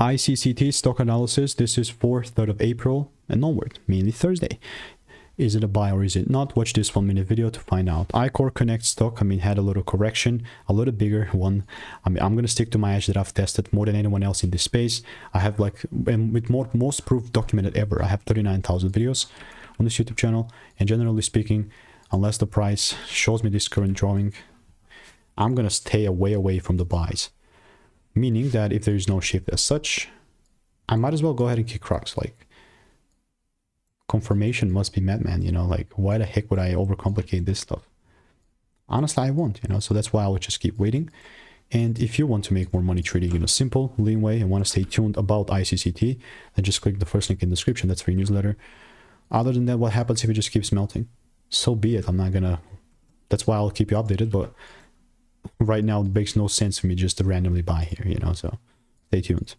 ICCT stock analysis. This is 4th of April and onward, mainly Thursday. Is it a buy or is it not? Watch this 1-minute video to find out. iCoreConnect stock, had a little correction, a little bigger one. I'm going to stick to my edge that I've tested more than anyone else in this space. I have and with most proof documented ever. I have 39,000 videos on this YouTube channel. And generally speaking, unless the price shows me this current drawing, I'm going to stay away from the buys. Meaning that if there is no shift as such, I might as well go ahead and kick rocks. Confirmation must be met, man. Why the heck would I overcomplicate this stuff? Honestly, I won't, so that's why I would just keep waiting. And if you want to make more money trading, simple, lean way, and want to stay tuned about ICCT, then just click the first link in the description. That's for your newsletter. Other than that, what happens if it just keeps melting? So be it. I'm not gonna, that's why I'll keep you updated, but right now it makes no sense for me just to randomly buy here, so stay tuned.